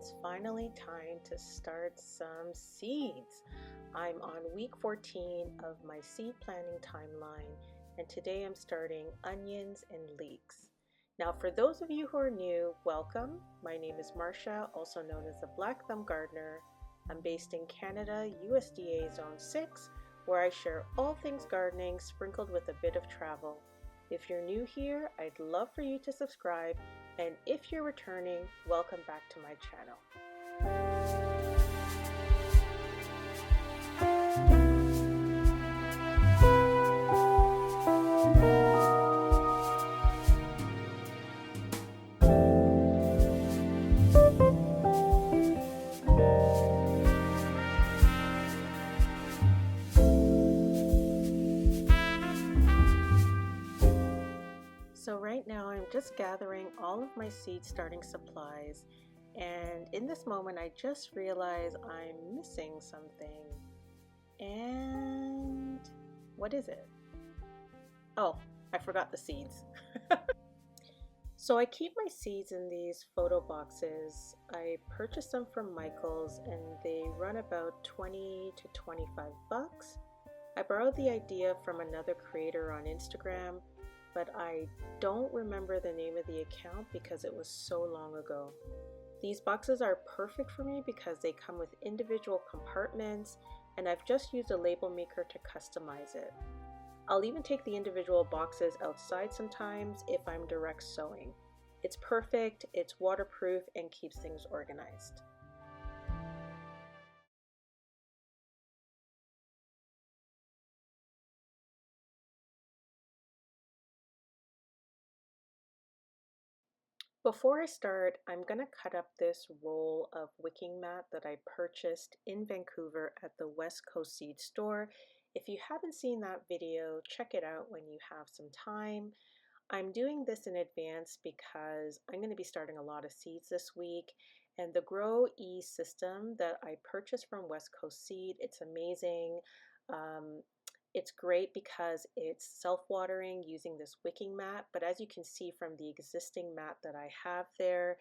it's finally time to start some seeds. I'm on week 14 of my seed planting timeline, and today I'm starting onions and leeks. Now, for those of you who are new, welcome. My name is Marcia, also known as the Black Thumb Gardener. I'm based in Canada, USDA Zone 6, where I share all things gardening sprinkled with a bit of travel. If you're new here, I'd love for you to subscribe, and if you're returning, welcome back to my channel. So right now I'm just gathering all of my seed starting supplies, and in this moment I just realized I'm missing something. And what is it? Oh, I forgot the seeds. So I keep my seeds in these photo boxes. I purchased them from Michael's and they run about 20 to 25 bucks. I borrowed the idea from another creator on Instagram, but I don't remember the name of the account because it was so long ago. These boxes are perfect for me because they come with individual compartments, and I've just used a label maker to customize it. I'll even take the individual boxes outside sometimes if I'm direct sowing. It's perfect, it's waterproof, and keeps things organized. Before I start, I'm going to cut up this roll of wicking mat that I purchased in Vancouver at the West Coast Seed Store. If you haven't seen that video, check it out when you have some time. I'm doing this in advance because I'm going to be starting a lot of seeds this week, and the Grow E system that I purchased from West Coast Seed, it's amazing. It's great because it's self-watering using this wicking mat, but as you can see from the existing mat that I have there,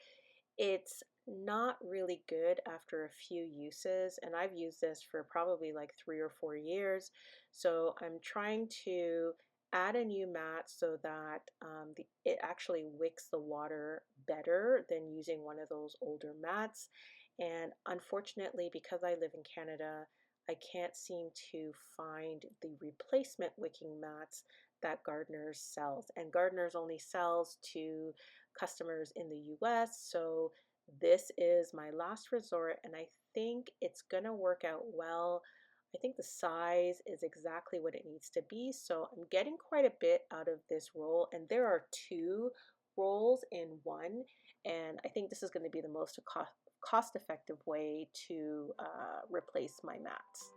it's not really good after a few uses, and I've used this for probably like 3 or 4 years. So I'm trying to add a new mat so that it actually wicks the water better than using one of those older mats. And unfortunately, because I live in Canada, I can't seem to find the replacement wicking mats that Gardeners sells, and Gardeners only sells to customers in the US, so this is my last resort, and I think it's gonna work out well. I think the size is exactly what it needs to be, so I'm getting quite a bit out of this roll, and there are 2 rolls in one, and I think this is going to be the most cost-effective way to replace my mats.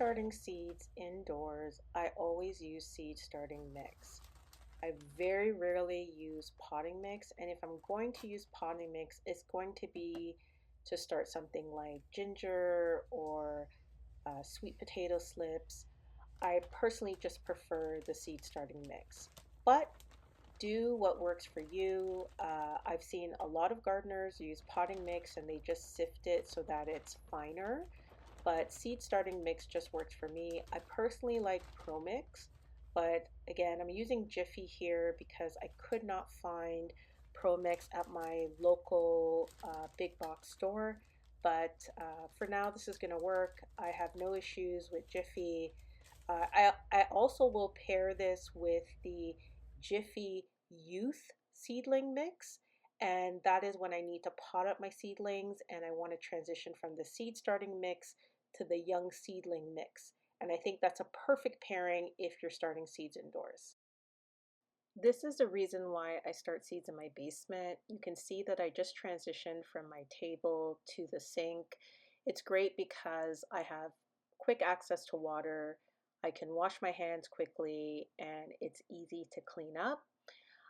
starting seeds indoors, I always use seed starting mix. I very rarely use potting mix, and if I'm going to use potting mix, it's going to be to start something like ginger or sweet potato slips. I personally just prefer the seed starting mix, but do what works for you. I've seen a lot of gardeners use potting mix and they just sift it so that it's finer, but seed starting mix just works for me. I personally like Pro Mix, but again, I'm using Jiffy here because I could not find Pro Mix at my local big box store. But for now, this is going to work. I have no issues with Jiffy. I also will pair this with the Jiffy Youth seedling mix, and that is when I need to pot up my seedlings and I want to transition from the seed starting mix to the young seedling mix. And I think that's a perfect pairing if you're starting seeds indoors. This is the reason why I start seeds in my basement. You can see that I just transitioned from my table to the sink. It's great because I have quick access to water. I can wash my hands quickly and it's easy to clean up.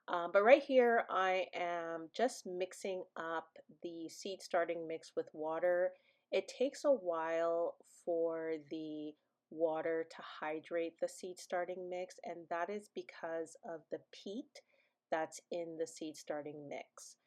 But right here, I am just mixing up the seed starting mix with water. It takes a while for the water to hydrate the seed starting mix, and that is because of the peat that's in the seed starting mix.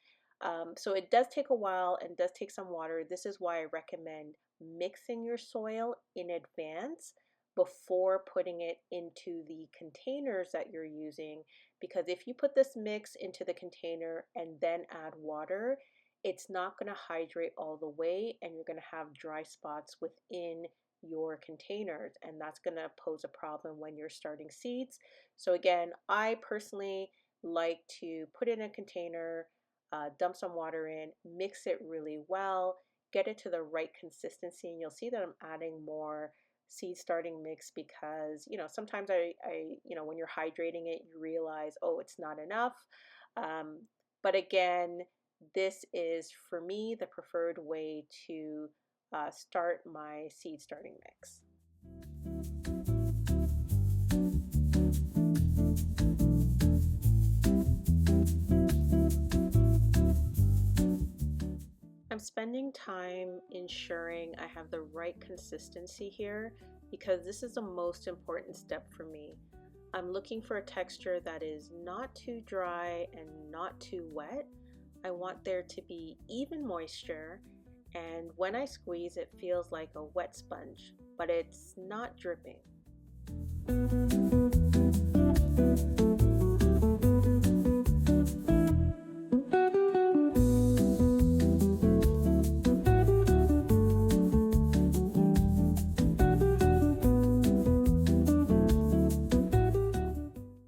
So it does take a while and does take some water. This is why I recommend mixing your soil in advance before putting it into the containers that you're using, because if you put this mix into the container and then add water, it's not going to hydrate all the way and you're going to have dry spots within your containers, and that's going to pose a problem when you're starting seeds. So again, I personally like to put it in a container, dump some water in, mix it really well, get it to the right consistency, and you'll see that I'm adding more seed starting mix because sometimes when you're hydrating it you realize, oh, it's not enough. But again, this is for me the preferred way to start my seed starting mix. I'm spending time ensuring I have the right consistency here because this is the most important step for me. I'm looking for a texture that is not too dry and not too wet. I want there to be even moisture, and when I squeeze it feels like a wet sponge, but it's not dripping.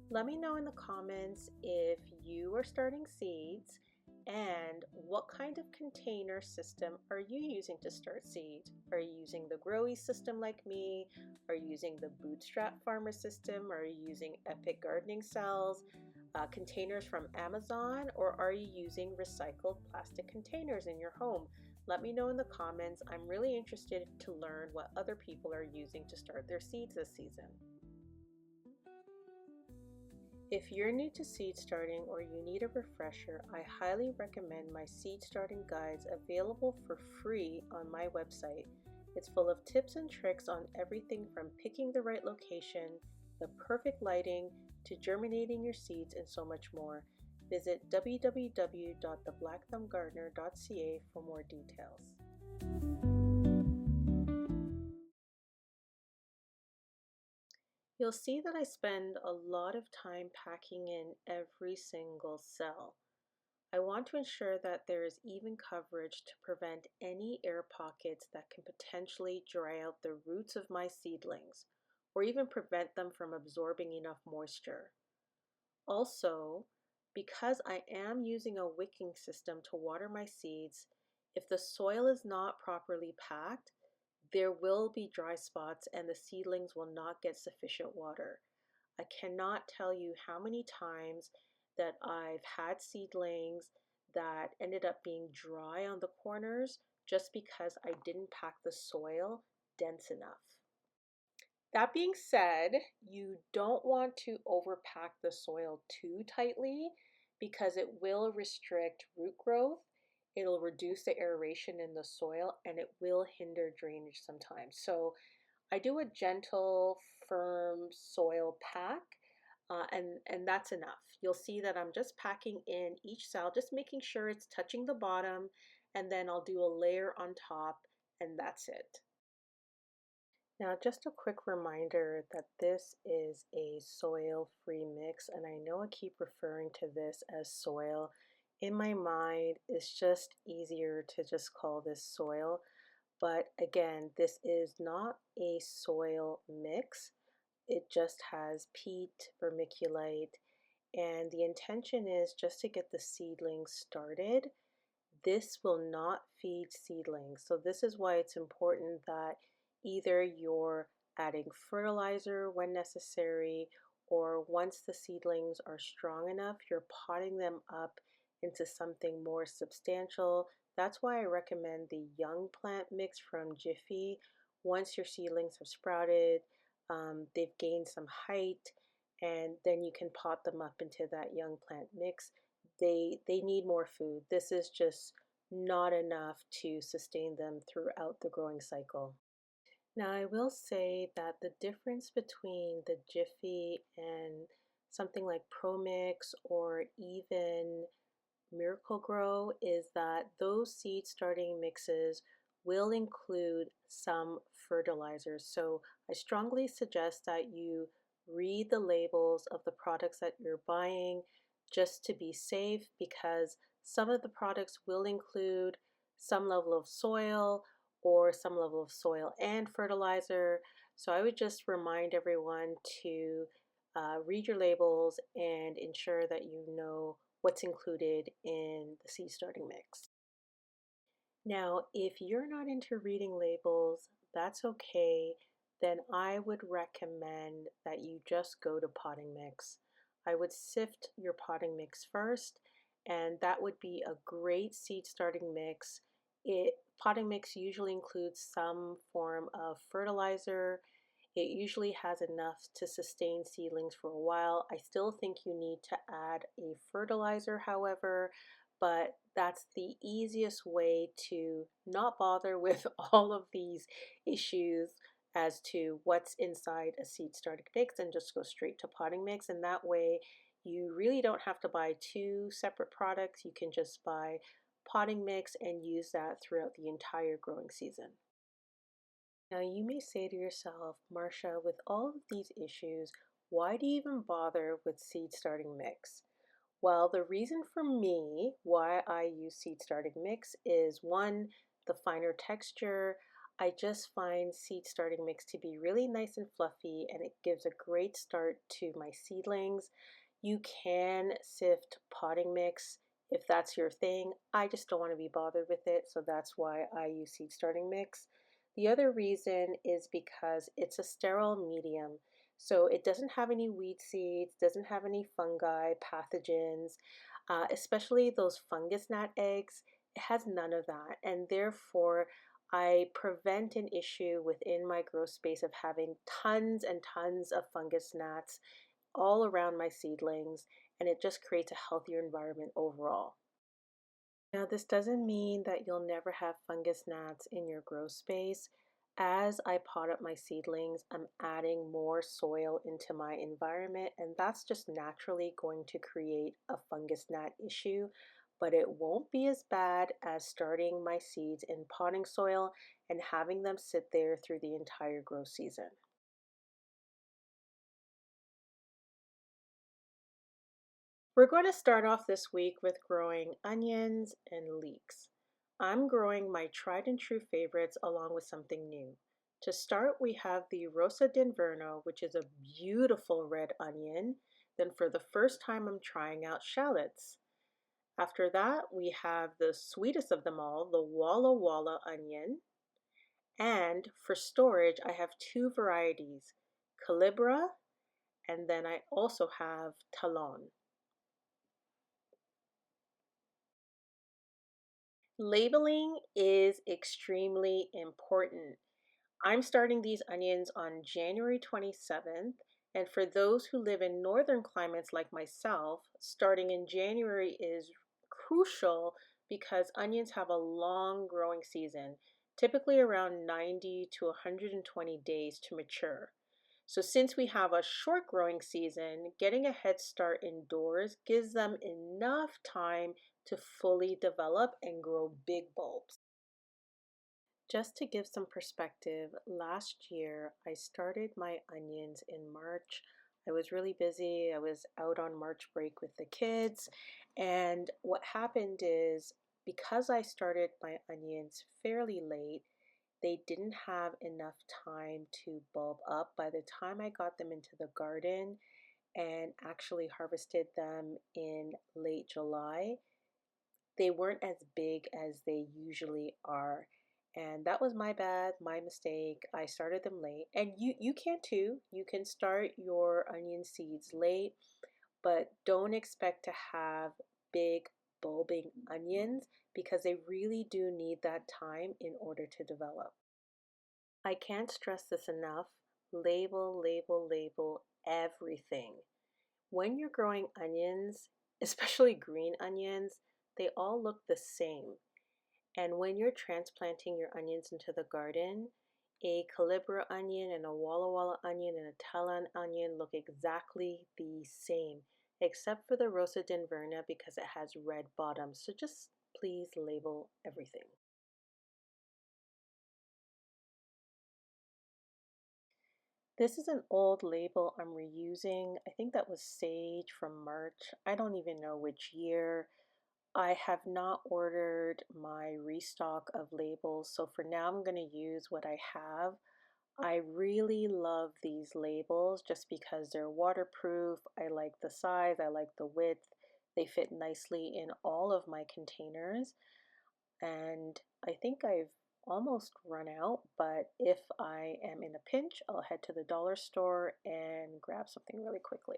Let me know in the comments if you are starting seeds and what kind of container system are you using to start seeds. Are you using the Growy system like me? Are you using the Bootstrap Farmer system? Are you using Epic Gardening Cells, containers from Amazon, or are you using recycled plastic containers in your home? Let me know in the comments. I'm really interested to learn what other people are using to start their seeds this season. If you're new to seed starting or you need a refresher, I highly recommend my seed starting guides available for free on my website. It's full of tips and tricks on everything from picking the right location, the perfect lighting, to germinating your seeds and so much more. Visit www.thebleckthumbgardener.ca for more details. You'll see that I spend a lot of time packing in every single cell. I want to ensure that there is even coverage to prevent any air pockets that can potentially dry out the roots of my seedlings, or even prevent them from absorbing enough moisture. Also, because I am using a wicking system to water my seeds, if the soil is not properly packed, there will be dry spots and the seedlings will not get sufficient water. I cannot tell you how many times that I've had seedlings that ended up being dry on the corners just because I didn't pack the soil dense enough. That being said, you don't want to overpack the soil too tightly because it will restrict root growth. It'll reduce the aeration in the soil and it will hinder drainage sometimes. So I do a gentle, firm soil pack, and that's enough. You'll see that I'm just packing in each cell, just making sure it's touching the bottom, and then I'll do a layer on top, and that's it. Now, just a quick reminder that this is a soil-free mix, and I know I keep referring to this as soil. In my mind, it's just easier to just call this soil. But again, this is not a soil mix. It just has peat, vermiculite, and the intention is just to get the seedlings started. This will not feed seedlings. So this is why it's important that either you're adding fertilizer when necessary, or once the seedlings are strong enough, you're potting them up into something more substantial. That's why I recommend the young plant mix from Jiffy. Once your seedlings have sprouted, they've gained some height, and then you can pot them up into that young plant mix. They need more food. This is just not enough to sustain them throughout the growing cycle. Now, I will say that the difference between the Jiffy and something like Promix or even Miracle Grow is that those seed starting mixes will include some fertilizers. So I strongly suggest that you read the labels of the products that you're buying just to be safe, because some of the products will include some level of soil or some level of soil and fertilizer. So I would just remind everyone to read your labels and ensure that you know what's included in the seed starting mix. Now, if you're not into reading labels, that's okay. Then I would recommend that you just go to potting mix. I would sift your potting mix first, and that would be a great seed starting mix. Potting mix usually includes some form of fertilizer. It usually has enough to sustain seedlings for a while. I still think you need to add a fertilizer, however, but that's the easiest way to not bother with all of these issues as to what's inside a seed starting mix, and just go straight to potting mix. And that way you really don't have to buy two separate products. You can just buy potting mix and use that throughout the entire growing season. Now you may say to yourself, Marcia, with all of these issues, why do you even bother with seed starting mix? Well, the reason for me why I use seed starting mix is one, the finer texture. I just find seed starting mix to be really nice and fluffy, and it gives a great start to my seedlings. You can sift potting mix if that's your thing. I just don't want to be bothered with it, so that's why I use seed starting mix. The other reason is because it's a sterile medium. So it doesn't have any weed seeds, doesn't have any fungi, pathogens, especially those fungus gnat eggs. It has none of that. And therefore, I prevent an issue within my grow space of having tons and tons of fungus gnats all around my seedlings, and it just creates a healthier environment overall. Now, this doesn't mean that you'll never have fungus gnats in your grow space. As I pot up my seedlings, I'm adding more soil into my environment, and that's just naturally going to create a fungus gnat issue, but it won't be as bad as starting my seeds in potting soil and having them sit there through the entire grow season. We're going to start off this week with growing onions and leeks. I'm growing my tried and true favorites along with something new. To start, we have the Rosa d'Inverno, which is a beautiful red onion. Then for the first time, I'm trying out shallots. After that, we have the sweetest of them all, the Walla Walla onion. And for storage, I have two varieties, Calibra, and then I also have Talon. Labeling is extremely important. I'm starting these onions on January 27th, and for those who live in northern climates like myself, starting in January is crucial because onions have a long growing season, typically around 90 to 120 days to mature. So since we have a short growing season, getting a head start indoors gives them enough time to fully develop and grow big bulbs. Just to give some perspective, last year I started my onions in March. I was really busy. I was out on March break with the kids. And what happened is because I started my onions fairly late, they didn't have enough time to bulb up. By the time I got them into the garden and actually harvested them in late July, they weren't as big as they usually are. And that was my bad, my mistake. I started them late. And you can too. You can start your onion seeds late, but don't expect to have big bulbing onions because they really do need that time in order to develop. I can't stress this enough. Label, label, label everything. When you're growing onions, especially green onions, they all look the same. And when you're transplanting your onions into the garden, a Calibra onion and a Walla Walla onion and a Talon onion look exactly the same, except for the Rosa d'Inverna because it has red bottoms. So just please label everything. This is an old label I'm reusing. I think that was sage from March. I don't even know which year. I have not ordered my restock of labels, so for now I'm going to use what I have. I really love these labels just because they're waterproof. I like the size, I like the width. They fit nicely in all of my containers. And I think I've almost run out, but if I am in a pinch, I'll head to the dollar store and grab something really quickly.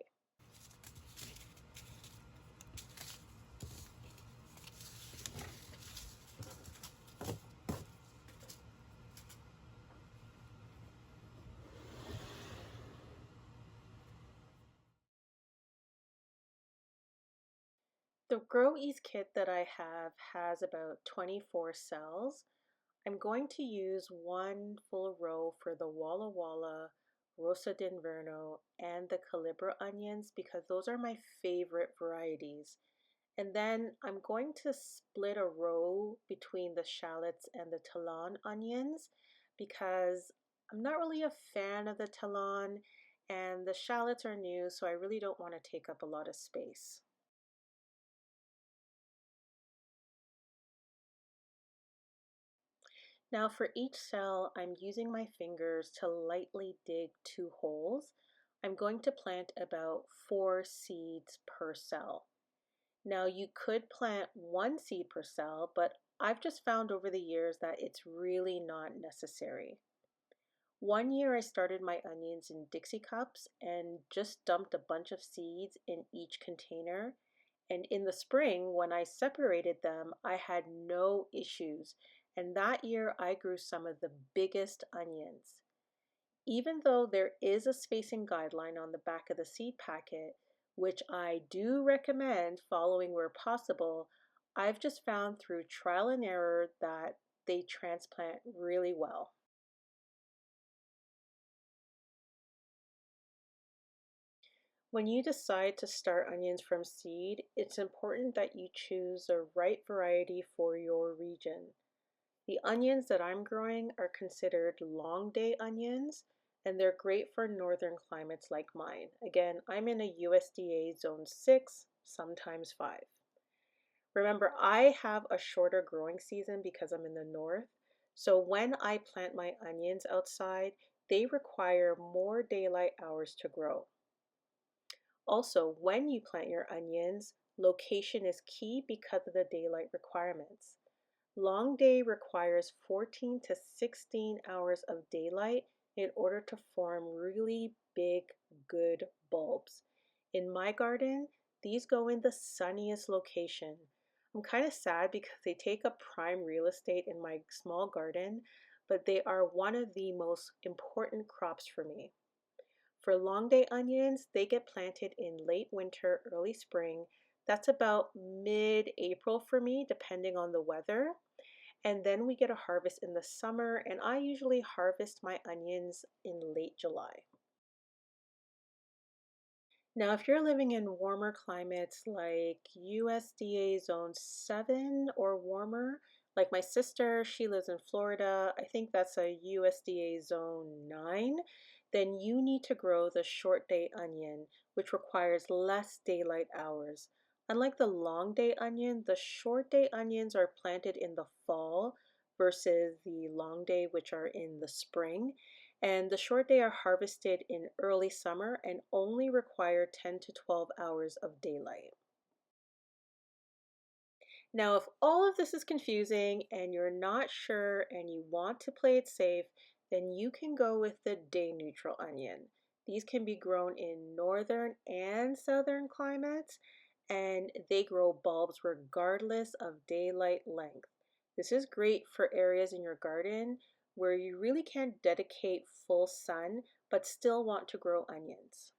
The Grow Ease kit that I have has about 24 cells. I'm going to use one full row for the Walla Walla, Rosa d'Inverno, and the Calibra onions because those are my favorite varieties. And then I'm going to split a row between the shallots and the Talon onions because I'm not really a fan of the Talon and the shallots are new, so I really don't want to take up a lot of space. Now for each cell, I'm using my fingers to lightly dig 2 holes. I'm going to plant about 4 seeds per cell. Now you could plant 1 seed per cell, but I've just found over the years that it's really not necessary. One year I started my onions in Dixie cups and just dumped a bunch of seeds in each container. And in the spring, when I separated them, I had no issues. And that year I grew some of the biggest onions. Even though there is a spacing guideline on the back of the seed packet, which I do recommend following where possible, I've just found through trial and error that they transplant really well. When you decide to start onions from seed, it's important that you choose the right variety for your region. The onions that I'm growing are considered long day onions, and they're great for northern climates like mine. Again, I'm in a USDA zone 6, sometimes 5. Remember, I have a shorter growing season because I'm in the north, so when I plant my onions outside, they require more daylight hours to grow. Also, when you plant your onions, location is key because of the daylight requirements. Long day requires 14 to 16 hours of daylight in order to form really big, good bulbs. In my garden, these go in the sunniest location. I'm kind of sad because they take up prime real estate in my small garden, but they are one of the most important crops for me. For long day onions, they get planted in late winter, early spring. That's about mid-April for me, depending on the weather. And then we get a harvest in the summer, and I usually harvest my onions in late July. Now, if you're living in warmer climates like USDA Zone 7 or warmer, like my sister, she lives in Florida, I think that's a USDA Zone 9, then you need to grow the short day onion, which requires less daylight hours. Unlike the long day onion, the short day onions are planted in the fall versus the long day, which are in the spring. And the short day are harvested in early summer and only require 10 to 12 hours of daylight. Now, if all of this is confusing and you're not sure and you want to play it safe, then you can go with the day neutral onion. These can be grown in northern and southern climates, and they grow bulbs regardless of daylight length. This is great for areas in your garden where you really can't dedicate full sun but still want to grow onions.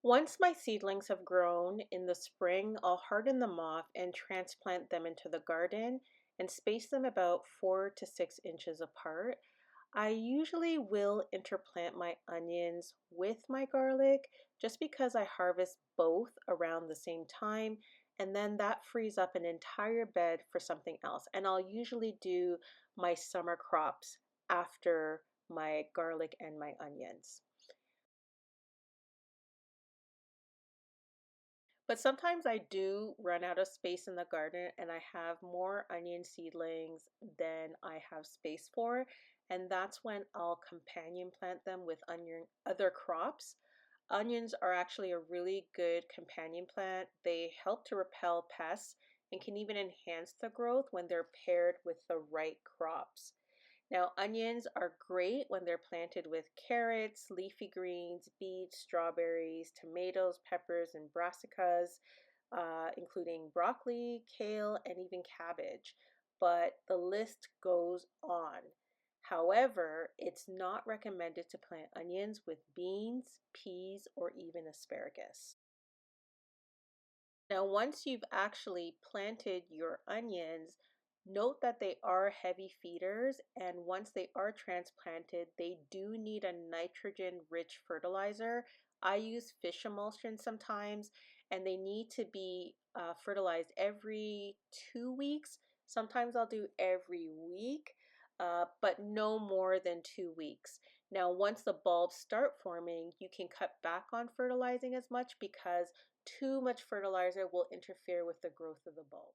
Once my seedlings have grown in the spring, I'll harden them off and transplant them into the garden and space them about 4 to 6 inches apart. I usually will interplant my onions with my garlic just because I harvest both around the same time, and then that frees up an entire bed for something else. And I'll usually do my summer crops after my garlic and my onions. But sometimes I do run out of space in the garden and I have more onion seedlings than I have space for. And that's when I'll companion plant them with other crops. Onions are actually a really good companion plant. They help to repel pests and can even enhance the growth when they're paired with the right crops. Now, onions are great when they're planted with carrots, leafy greens, beets, strawberries, tomatoes, peppers, and brassicas, including broccoli, kale, and even cabbage. But the list goes on. However, it's not recommended to plant onions with beans, peas, or even asparagus. Now, once you've actually planted your onions, note that they are heavy feeders, and once they are transplanted, they do need a nitrogen-rich fertilizer. I use fish emulsion sometimes, and they need to be fertilized every 2 weeks. Sometimes I'll do every week, but no more than 2 weeks. Now, once the bulbs start forming, you can cut back on fertilizing as much because too much fertilizer will interfere with the growth of the bulb.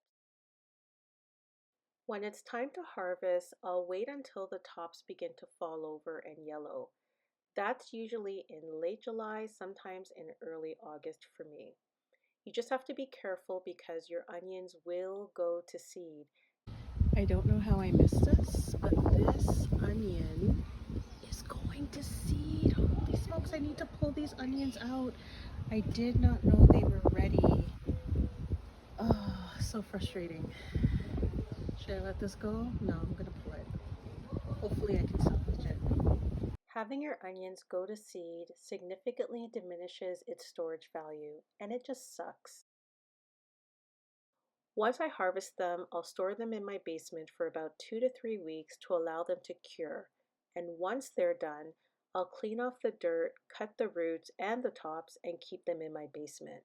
When it's time to harvest, I'll wait until the tops begin to fall over and yellow. That's usually in late July, sometimes in early August for me. You just have to be careful because your onions will go to seed. I don't know how I missed this, but this onion is going to seed. Holy smokes, I need to pull these onions out. I did not know they were ready. Oh, so frustrating. Should I let this go? No, I'm gonna pull it. Hopefully I can salvage it. Having your onions go to seed significantly diminishes its storage value, and it just sucks. Once I harvest them, I'll store them in my basement for about 2 to 3 weeks to allow them to cure. And once they're done, I'll clean off the dirt, cut the roots and the tops, and keep them in my basement.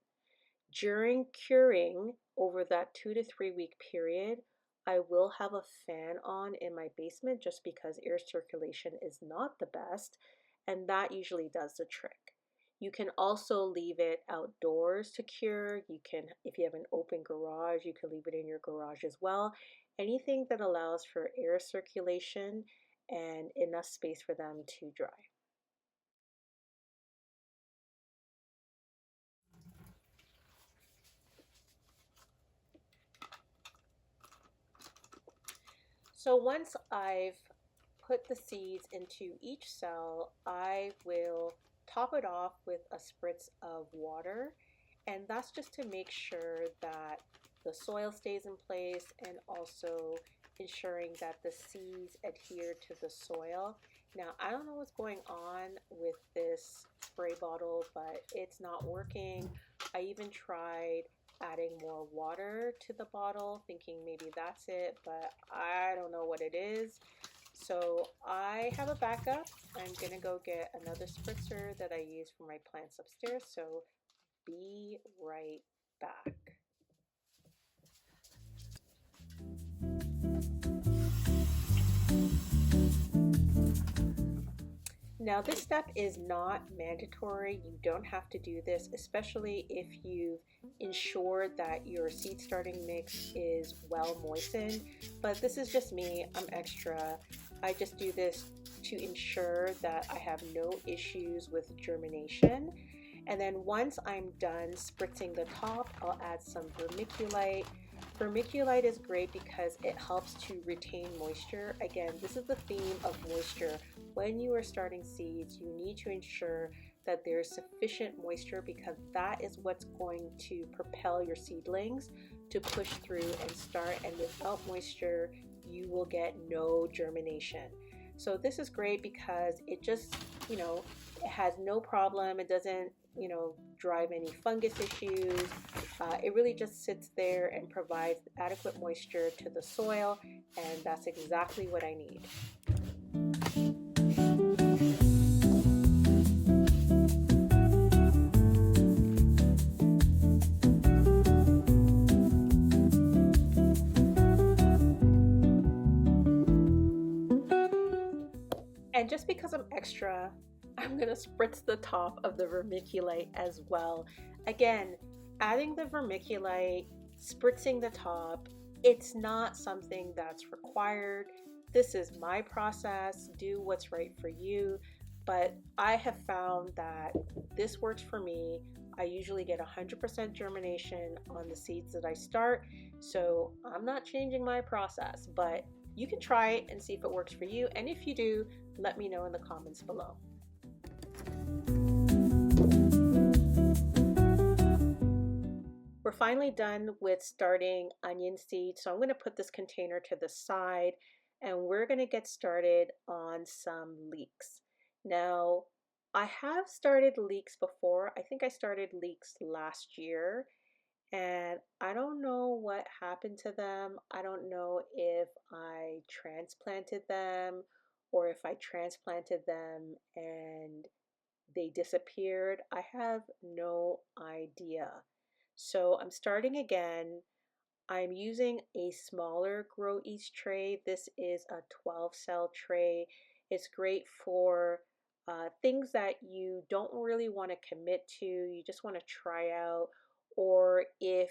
During curing, over that 2 to 3 week period, I will have a fan on in my basement just because air circulation is not the best, and that usually does the trick. You can also leave it outdoors to cure. You can, if you have an open garage, you can leave it in your garage as well. Anything that allows for air circulation and enough space for them to dry. So once I've put the seeds into each cell, I will top it off with a spritz of water, and that's just to make sure that the soil stays in place and also ensuring that the seeds adhere to the soil. Now, I don't know what's going on with this spray bottle, but it's not working. I even tried adding more water to the bottle, thinking maybe that's it, but I don't know what it is. So I have a backup. I'm gonna go get another spritzer that I use for my plants upstairs. So be right back. Now, this step is not mandatory. You don't have to do this, especially if you've ensured that your seed starting mix is well moistened. But this is just me, I'm extra. I just do this to ensure that I have no issues with germination. And then once I'm done spritzing the top, I'll add some vermiculite. Vermiculite is great because it helps to retain moisture. Again, this is the theme of moisture. When you are starting seeds, you need to ensure that there's sufficient moisture because that is what's going to propel your seedlings to push through and start. And without moisture, you will get no germination. So this is great because it just, it has no problem. It doesn't, drive any fungus issues. It really just sits there and provides adequate moisture to the soil, and that's exactly what I need. And just because I'm extra, I'm going to spritz the top of the vermiculite as well. Again, adding the vermiculite, spritzing the top, it's not something that's required. This is my process. Do what's right for you. But I have found that this works for me. I usually get 100% germination on the seeds that I start. So I'm not changing my process, but you can try it and see if it works for you. And if you do, let me know in the comments below. We're finally done with starting onion seeds. So I'm going to put this container to the side and we're going to get started on some leeks. Now, I have started leeks before. I think I started leeks last year and I don't know what happened to them. I don't know if I transplanted them or if I transplanted them and they disappeared. I have no idea. So I'm starting again. I'm using a smaller Grow East tray. This is a 12 cell tray. It's great for things that you don't really want to commit to, you just want to try out, or if,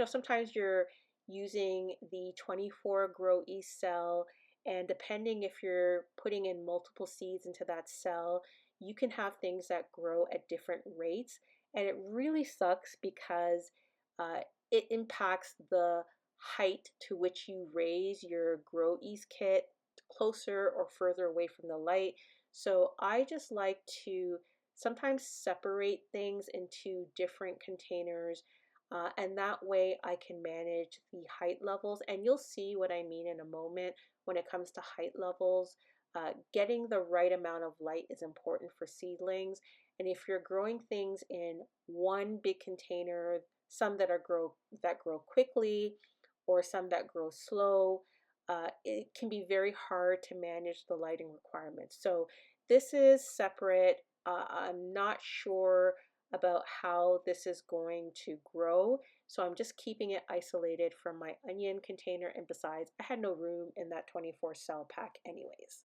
sometimes you're using the 24 Grow East cell, and depending if you're putting in multiple seeds into that cell, you can have things that grow at different rates. And it really sucks because uh, it impacts the height to which you raise your Grow East kit closer or further away from the light. So I just like to sometimes separate things into different containers, and that way I can manage the height levels. And you'll see what I mean in a moment when it comes to height levels. Getting the right amount of light is important for seedlings. And if you're growing things in one big container, some that grow quickly or some that grow slow, it can be very hard to manage the lighting requirements. So this is separate. I'm not sure about how this is going to grow, so I'm just keeping it isolated from my onion container, and besides, I had no room in that 24 cell pack anyways.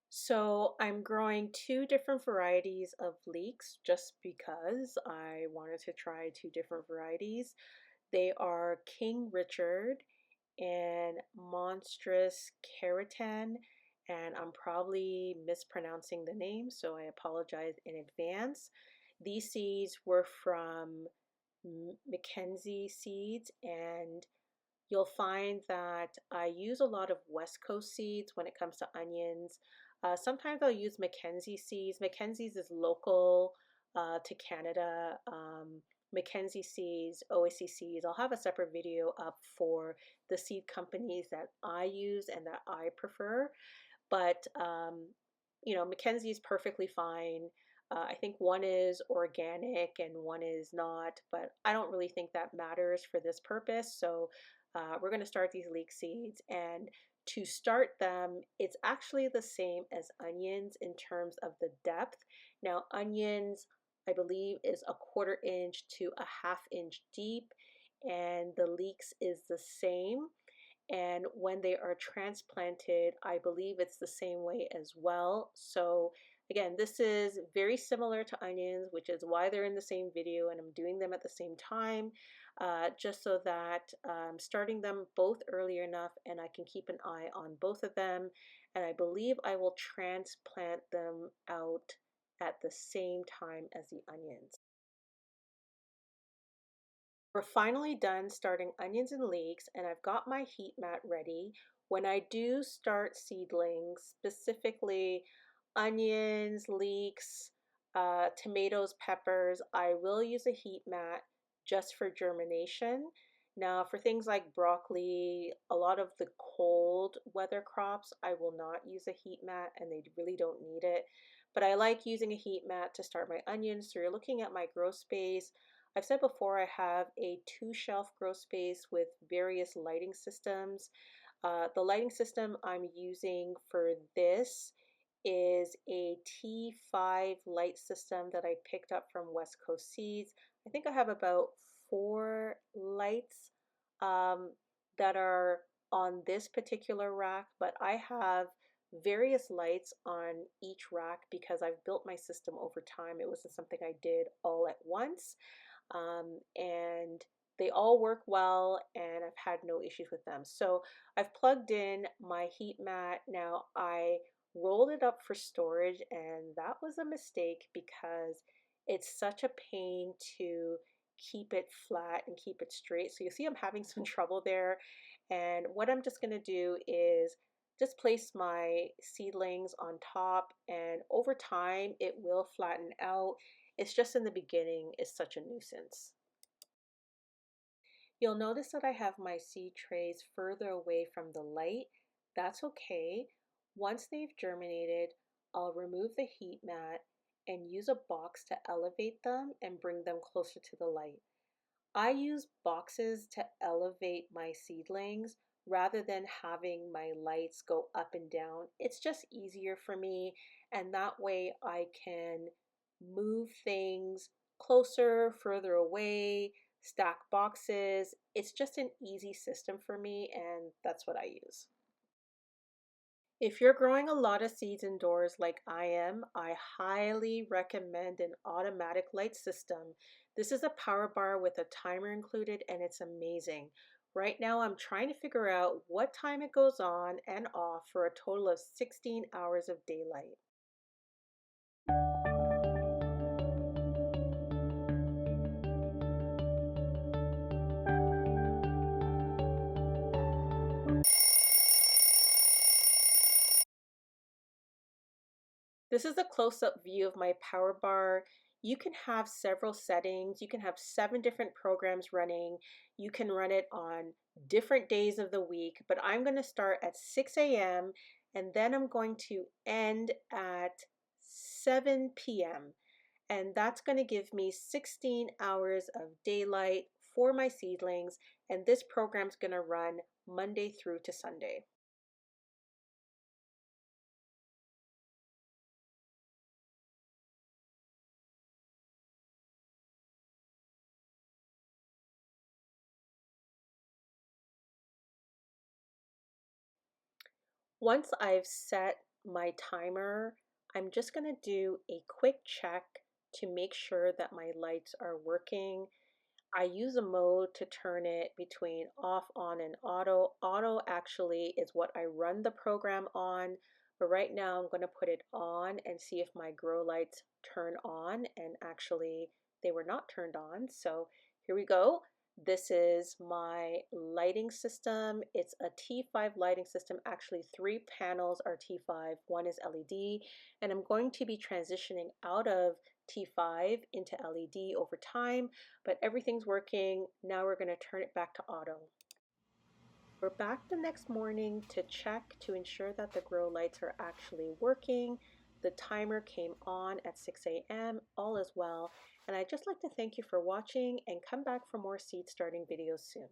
So I'm growing two different varieties of leeks just because I wanted to try two different varieties. They are King Richard and Monstrous Keratin, and I'm probably mispronouncing the name, so I apologize in advance. These seeds were from Mackenzie Seeds, and you'll find that I use a lot of West Coast seeds when it comes to onions. Sometimes I'll use Mackenzie seeds. Mackenzie's is local. to Canada, Mackenzie seeds, OAC seeds. I'll have a separate video up for the seed companies that I use and that I prefer. But Mackenzie is perfectly fine. I think one is organic and one is not, but I don't really think that matters for this purpose. So we're going to start these leek seeds, and to start them, it's actually the same as onions in terms of the depth. Now, onions, I believe, is a 1/4 inch to a 1/2 inch deep, and the leeks is the same. And when they are transplanted, I believe it's the same way as well. So again, this is very similar to onions, which is why they're in the same video, and I'm doing them at the same time, just so that I'm starting them both early enough and I can keep an eye on both of them. And I believe I will transplant them out at the same time as the onions. We're finally done starting onions and leeks, and I've got my heat mat ready. When I do start seedlings, specifically onions, leeks, tomatoes, peppers, I will use a heat mat just for germination. Now, for things like broccoli, a lot of the cold weather crops, I will not use a heat mat and they really don't need it. But I like using a heat mat to start my onions. So you're looking at my grow space. I've said before I have a 2-shelf grow space with various lighting systems. The lighting system I'm using for this is a T5 light system that I picked up from West Coast Seeds. I think I have about 4 lights um, that are on this particular rack, but I have various lights on each rack because I've built my system over time. It wasn't something I did all at once. And they all work well, and I've had no issues with them. So I've plugged in my heat mat. Now I rolled it up for storage, and that was a mistake because it's such a pain to keep it flat and keep it straight. So you see I'm having some trouble there. And what I'm just going to do is just place my seedlings on top, and over time it will flatten out. It's just in the beginning is such a nuisance. You'll notice that I have my seed trays further away from the light. That's okay. Once they've germinated, I'll remove the heat mat and use a box to elevate them and bring them closer to the light. I use boxes to elevate my seedlings rather than having my lights go up and down. It's just easier for me, and that way I can move things closer, further away, stack boxes. It's just an easy system for me, and that's what I use. If you're growing a lot of seeds indoors like I am, I highly recommend an automatic light system. This is a power bar with a timer included, and it's amazing. Right now I'm trying to figure out what time it goes on and off for a total of 16 hours of daylight. This is a close-up view of my power bar. You can have several settings. You can have 7 different programs running. You can run it on different days of the week, but I'm going to start at 6 a.m. and then I'm going to end at 7 p.m. And that's going to give me 16 hours of daylight for my seedlings, and this program's going to run Monday through to Sunday. Once I've set my timer, I'm just going to do a quick check to make sure that my lights are working. I use a mode to turn it between off, on, and auto. Auto actually is what I run the program on, but right now I'm going to put it on and see if my grow lights turn on, and actually they were not turned on. So here we go. This is my lighting system. It's a T5 lighting system. Actually, 3 panels are T5, one is LED, and I'm going to be transitioning out of T5 into LED over time, but everything's working. Now we're going to turn it back to auto. We're back the next morning to check to ensure that the grow lights are actually working. The timer came on at 6 a.m. All is well. And I'd just like to thank you for watching and come back for more seed starting videos soon.